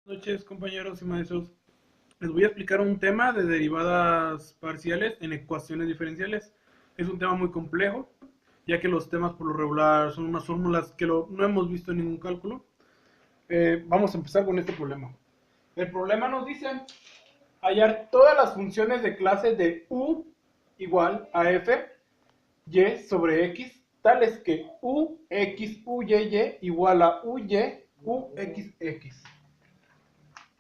Buenas noches, compañeros y maestros. Les voy a explicar un tema de derivadas parciales en ecuaciones diferenciales. Es un tema muy complejo, ya que los temas por lo regular son unas fórmulas que no hemos visto en ningún cálculo. Vamos a empezar con este problema. El problema nos dice hallar todas las funciones de clase de u igual a f y sobre x, tales que u x u y igual a u y u x x.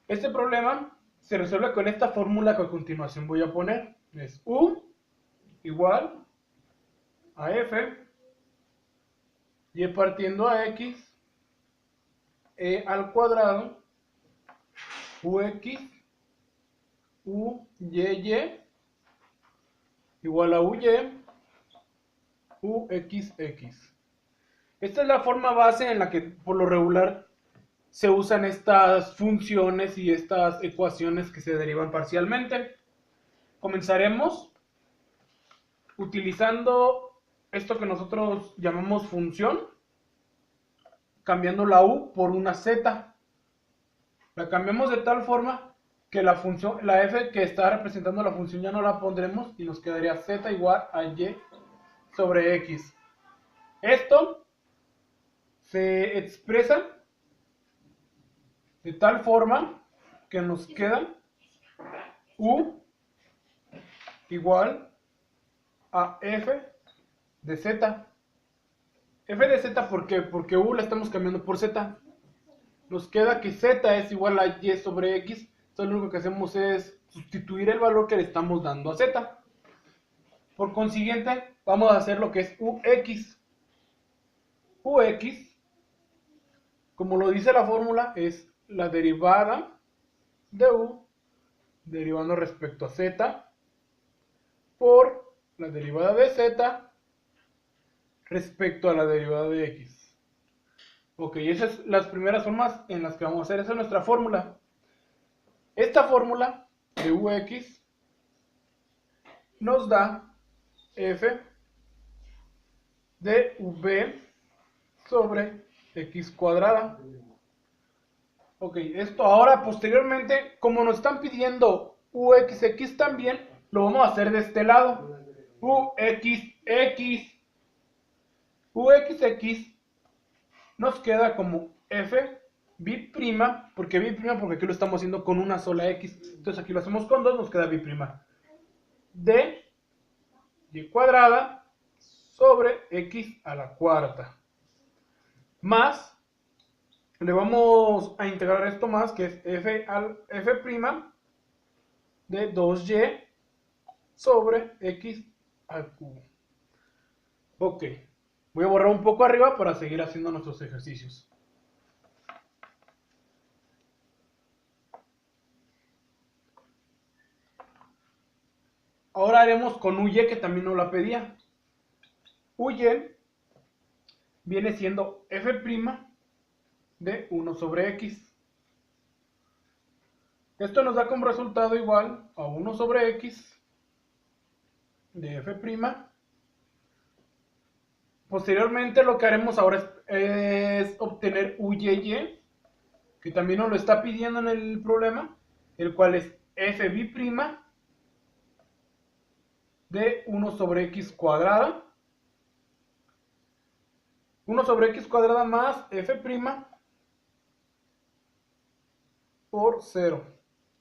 Este problema se resuelve con esta fórmula que a continuación voy a poner. Es U igual a F y partiendo a X E al cuadrado UX UYY igual a UY UXX. Esta es la forma base en la que por lo regular se usan estas funciones y estas ecuaciones que se derivan parcialmente. Comenzaremos utilizando esto que nosotros llamamos función, cambiando la u por una z. La cambiamos de tal forma que la función, la f que está representando la función ya no la pondremos y nos quedaría z igual a y sobre x. Esto se expresa de tal forma que nos queda u igual a f de z. F de z, ¿por qué? Porque u la estamos cambiando por z. Nos queda que z es igual a y sobre x. Entonces lo único que hacemos es sustituir el valor que le estamos dando a z. Por consiguiente, vamos a hacer lo que es ux. Ux, como lo dice la fórmula, es la derivada de u derivando respecto a z por la derivada de z respecto a la derivada de x. Ok, esas son las primeras formas en las que vamos a hacer. Esa es nuestra fórmula. Esta fórmula de ux nos da f de v sobre x cuadrada. Ok, esto ahora posteriormente, como nos están pidiendo uxx también, lo vamos a hacer de este lado. uxx. Uxx nos queda como f b', porque aquí lo estamos haciendo con una sola x, entonces aquí lo hacemos con dos, nos queda b', de y cuadrada sobre x a la cuarta, más, le vamos a integrar esto más, que es f' de 2y sobre x al cubo. Ok, voy a borrar un poco arriba para seguir haciendo nuestros ejercicios. Ahora haremos con uy, que también nos la pedía. Uy viene siendo f' de 1 sobre x. Esto nos da como resultado igual a 1 sobre x de f'. Posteriormente lo que haremos ahora es obtener uy, que también nos lo está pidiendo en el problema, el cual es fb' de 1 sobre x cuadrada. 1 sobre x cuadrada más f' por 0.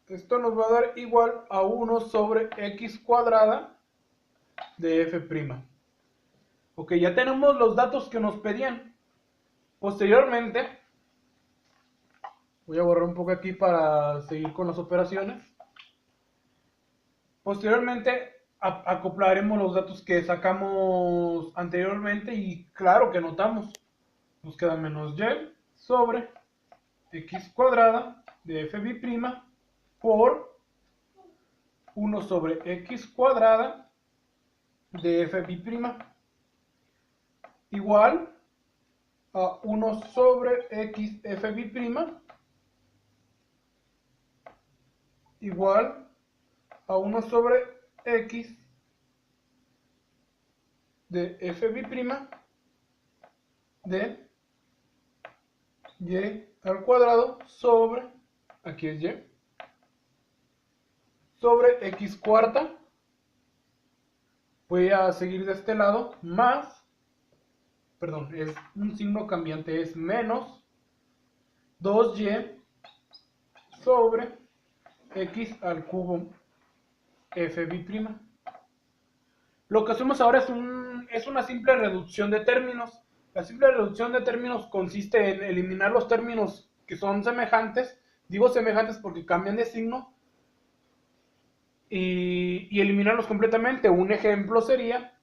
Esto nos va a dar igual a 1 sobre x cuadrada de f'. Ok, ya tenemos los datos que nos pedían. Posteriormente, voy a borrar un poco aquí para seguir con las operaciones. Posteriormente, acoplaremos los datos que sacamos anteriormente y claro que notamos. Nos queda menos y sobre x cuadrada de f' por 1 sobre x cuadrada de f' igual a 1 sobre x f' igual a 1 sobre x de f' de y al cuadrado sobre aquí es y, sobre x cuarta, voy a seguir de este lado, más, perdón, es un signo cambiante, es menos 2y sobre x al cubo f b'. Lo que hacemos ahora es una simple reducción de términos. La simple reducción de términos consiste en eliminar los términos que son semejantes. Digo semejantes porque cambian de signo. Y eliminarlos completamente. Un ejemplo sería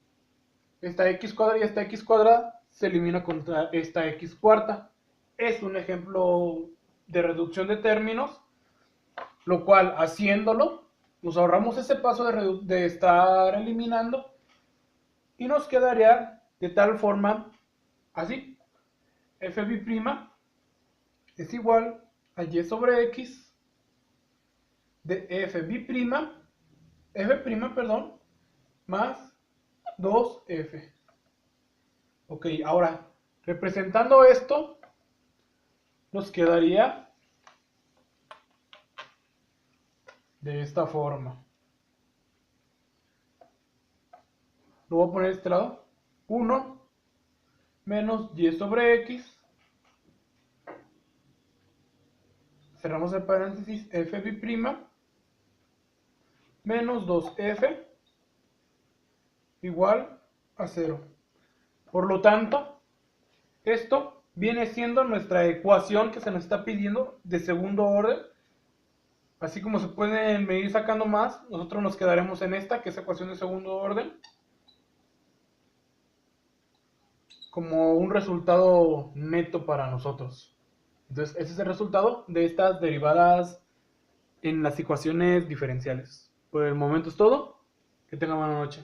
esta x cuadrada y esta x cuadrada se elimina contra esta x cuarta. Es un ejemplo de reducción de términos, lo cual haciéndolo nos ahorramos ese paso de estar eliminando y nos quedaría de tal forma así: fb' es igual a y sobre x de f', perdón, más 2f. Ok, ahora representando esto nos quedaría de esta forma. Lo voy a poner de este lado: 1 menos y sobre x, cerramos el paréntesis, fb' menos 2f igual a 0. Por lo tanto, esto viene siendo nuestra ecuación que se nos está pidiendo de segundo orden. Así como se pueden ir sacando más, nosotros nos quedaremos en esta, que es ecuación de segundo orden, como un resultado neto para nosotros. Entonces, ese es el resultado de estas derivadas en las ecuaciones diferenciales. Por el momento es todo. Que tengan buena noche.